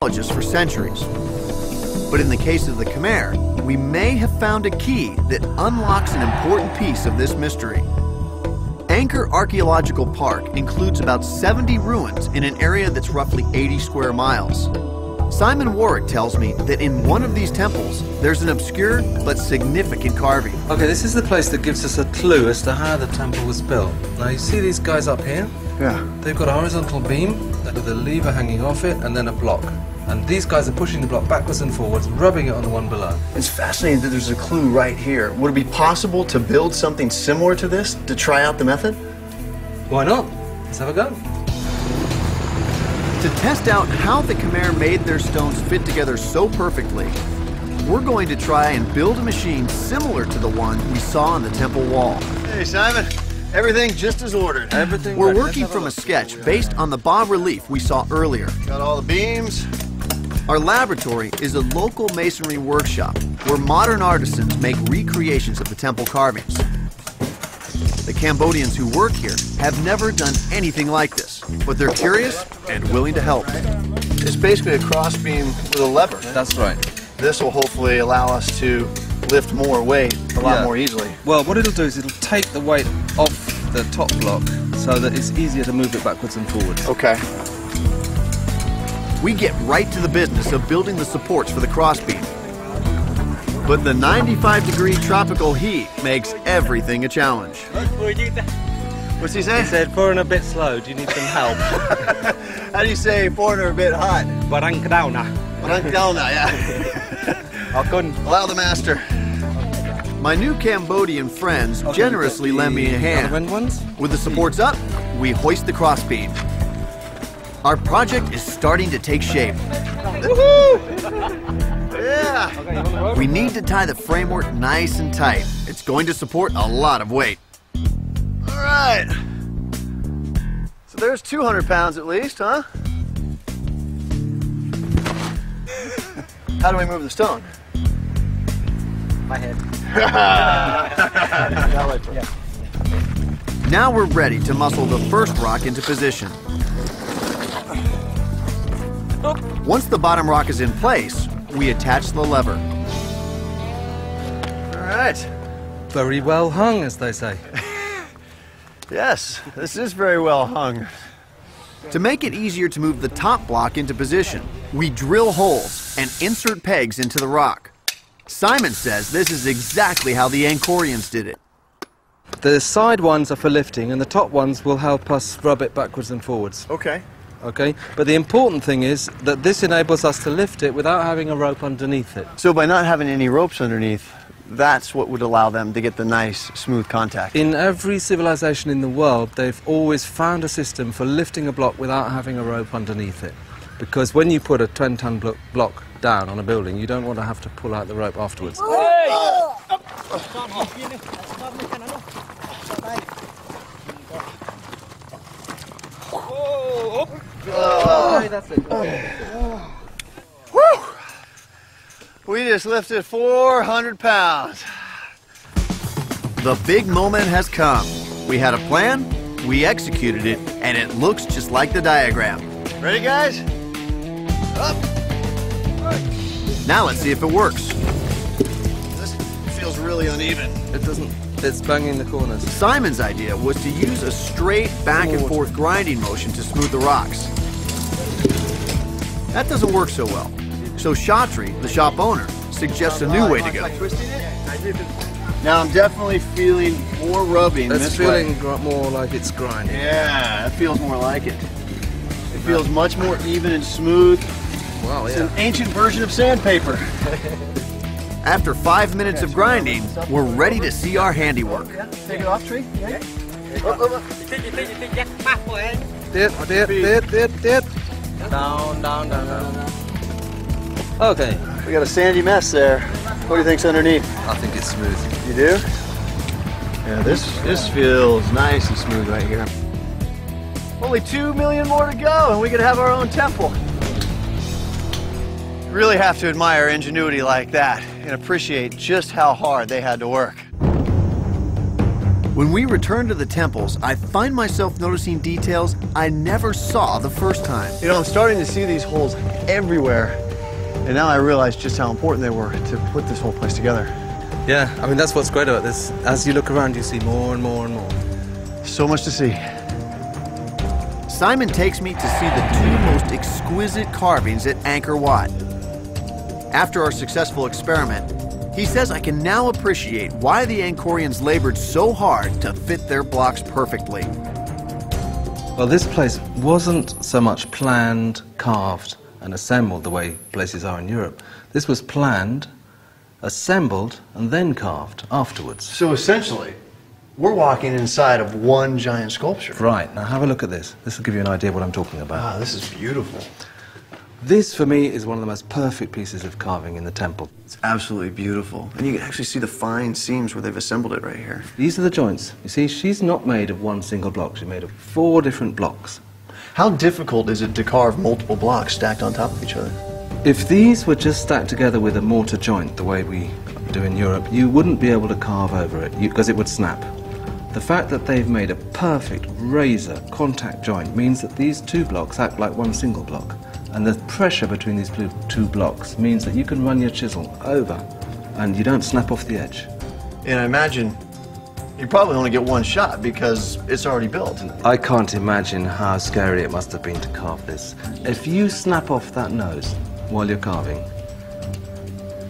for centuries. But in the case of the Khmer, we may have found a key that unlocks an important piece of this mystery. Angkor Archaeological Park includes about 70 ruins in an area that's roughly 80 square miles. Simon Warwick tells me that in one of these temples, there's an obscure but significant carving. Okay, this is the place that gives us a clue as to how the temple was built. Now, you see these guys up here? Yeah. They've got a horizontal beam with a lever hanging off it and then a block. And these guys are pushing the block backwards and forwards, rubbing it on the one below. It's fascinating that there's a clue right here. Would it be possible to build something similar to this to try out the method? Why not? Let's have a go. To test out how the Khmer made their stones fit together so perfectly, we're going to try and build a machine similar to the one we saw on the temple wall. Hey, Simon. Everything just as ordered. Everything. We're working from a sketch based on the bas-relief we saw earlier. Got all the beams. Our laboratory is a local masonry workshop where modern artisans make recreations of the temple carvings. The Cambodians who work here have never done anything like this, but they're curious and willing to help. It's basically a cross beam with a lever. That's right. This will hopefully allow us to lift more weight a lot more easily. Well, what it'll do is it'll take the weight off the top block so that it's easier to move it backwards and forwards. Okay. We get right to the business of building the supports for the crossbeam. But the 95-degree tropical heat makes everything a challenge. What's he say? He said, pouring a bit slow, do you need some help? How do you say foreigner a bit hot? Barang Kadauna. Yeah. Allow the master. My new Cambodian friends generously lend me a hand. With the supports up, we hoist the crossbeam. Our project is starting to take shape. Yeah! We need to tie the framework nice and tight. It's going to support a lot of weight. All right. So there's 200 pounds at least, huh? How do we move the stone? My head. Now we're ready to muscle the first rock into position. Once the bottom rock is in place, we attach the lever. All right. Very well hung, as they say. Yes, this is very well hung. To make it easier to move the top block into position, we drill holes and insert pegs into the rock. Simon says this is exactly how the Angkorians did it. The side ones are for lifting and the top ones will help us rub it backwards and forwards. Okay. Okay, but the important thing is that this enables us to lift it without having a rope underneath it. So by not having any ropes underneath, that's what would allow them to get the nice, smooth contact. In every civilization in the world, they've always found a system for lifting a block without having a rope underneath it. Because when you put a 10-ton block down on a building, you don't want to have to pull out the rope afterwards. Oh, that's it. Woo! We just lifted 400 pounds. The big moment has come. We had a plan, we executed it, and it looks just like the diagram. Ready, guys? Up. Now let's see if it works. This feels really uneven. It doesn't, it's banging the corners. Simon's idea was to use a straight back and forth grinding motion to smooth the rocks. That doesn't work so well. So Shatri, the shop owner, suggests a new way to go. Now I'm definitely feeling more rubbing It's this way. feeling more like it's grinding. Yeah, that feels more like it. It feels much more even and smooth. Wow, It's an ancient version of sandpaper. After 5 minutes of grinding, we're ready to see our handiwork. Take it off, Tree. Yeah. Down. Okay. We got a sandy mess there. What do you think's underneath? I think it's smooth. You do? Yeah, this feels nice and smooth right here. Only 2 million more to go and we could have our own temple. You really have to admire ingenuity like that and appreciate just how hard they had to work. When we return to the temples, I find myself noticing details I never saw the first time. You know, I'm starting to see these holes everywhere, and now I realize just how important they were to put this whole place together. Yeah, I mean, that's what's great about this. As you look around, you see more and more and more. So much to see. Simon takes me to see the two most exquisite carvings at Angkor Wat. After our successful experiment, he says I can now appreciate why the Angkorians labored so hard to fit their blocks perfectly. Well, this place wasn't so much planned, carved, and assembled the way places are in Europe. This was planned, assembled, and then carved afterwards. So essentially, we're walking inside of one giant sculpture. Right, now have a look at this. This will give you an idea of what I'm talking about. Wow, this is beautiful. This, for me, is one of the most perfect pieces of carving in the temple. It's absolutely beautiful. And you can actually see the fine seams where they've assembled it right here. These are the joints. You see, she's not made of one single block. She's made of 4 different blocks. How difficult is it to carve multiple blocks stacked on top of each other? If these were just stacked together with a mortar joint, the way we do in Europe, you wouldn't be able to carve over it because it would snap. The fact that they've made a perfect razor contact joint means that these 2 blocks act like one single block. And the pressure between these 2 blocks means that you can run your chisel over and you don't snap off the edge. And I imagine you probably only get one shot because it's already built. I can't imagine how scary it must have been to carve this. If you snap off that nose while you're carving,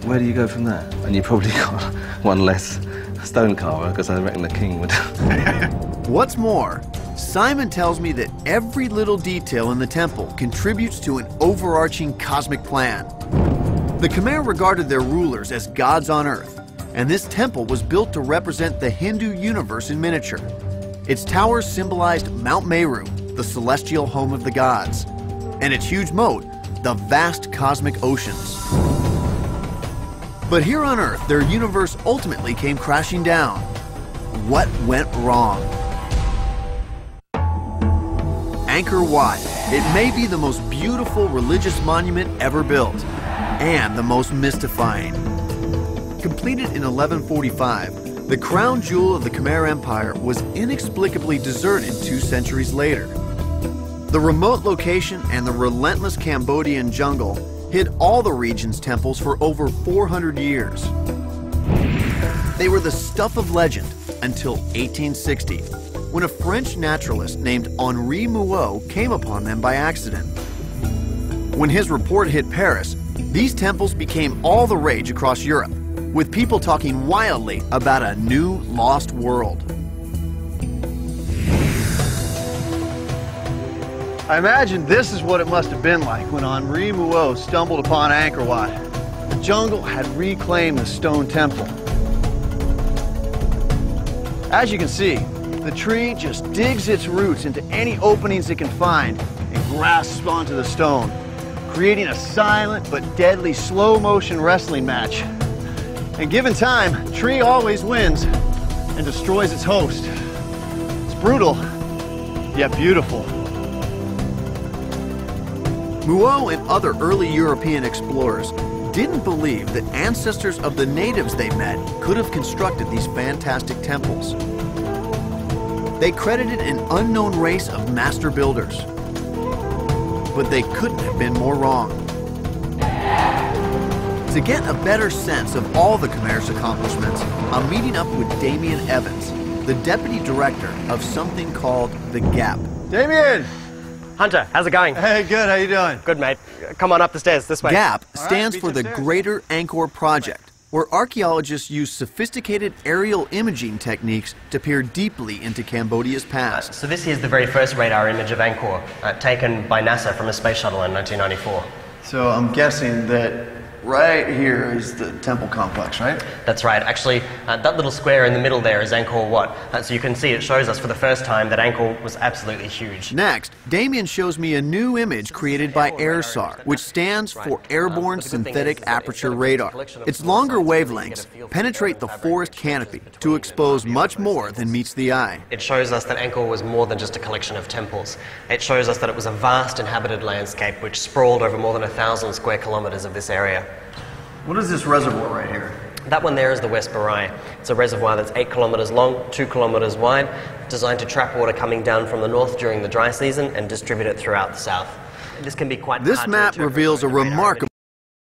where do you go from there? And you probably got one less stone carver, because I reckon the king would. What's more, Simon tells me that every little detail in the temple contributes to an overarching cosmic plan. The Khmer regarded their rulers as gods on earth, and this temple was built to represent the Hindu universe in miniature. Its towers symbolized Mount Meru, the celestial home of the gods, and its huge moat, the vast cosmic oceans. But here on Earth, their universe ultimately came crashing down. What went wrong? Angkor Wat. It may be the most beautiful religious monument ever built, and the most mystifying. Completed in 1145, the crown jewel of the Khmer Empire was inexplicably deserted 2 centuries later. The remote location and the relentless Cambodian jungle hid all the region's temples for over 400 years. They were the stuff of legend until 1860, when a French naturalist named Henri Mouot came upon them by accident. When his report hit Paris, these temples became all the rage across Europe, with people talking wildly about a new lost world. I imagine this is what it must have been like when Henri Mouot stumbled upon Angkor Wat. The jungle had reclaimed the stone temple. As you can see, the tree just digs its roots into any openings it can find and grasps onto the stone, creating a silent but deadly slow-motion wrestling match. And given time, the tree always wins and destroys its host. It's brutal, yet beautiful. Mouot and other early European explorers didn't believe that ancestors of the natives they met could have constructed these fantastic temples. They credited an unknown race of master builders, but they couldn't have been more wrong. To get a better sense of all the Khmer's accomplishments, I'm meeting up with Damien Evans, the deputy director of something called the Gap. Damien! Hunter, how's it going? Hey, good, how you doing? Good, mate. Come on up the stairs, this way. GAP stands beat for you the upstairs. Greater Angkor Project, where archaeologists use sophisticated aerial imaging techniques to peer deeply into Cambodia's past. So this here is the very first radar image of Angkor, taken by NASA from a space shuttle in 1994. So I'm guessing that right here is the temple complex, right? That's right. Actually, that little square in the middle there is Angkor Wat. So you can see it shows us for the first time that Angkor was absolutely huge. Next, Damien shows me a new image created by AIRSAR, which stands for Airborne Synthetic Aperture Radar. Its longer wavelengths penetrate the forest canopy to expose much more than meets the eye. It shows us that Angkor was more than just a collection of temples. It shows us that it was a vast inhabited landscape which sprawled over more than 1,000 square kilometers of this area. What is this reservoir right here? That one there is the West Barai. It's a reservoir that's 8 kilometres long, 2 kilometres wide, designed to trap water coming down from the north during the dry season and distribute it throughout the south. This can be quite This hard to map interpret reveals a from the radar remarkable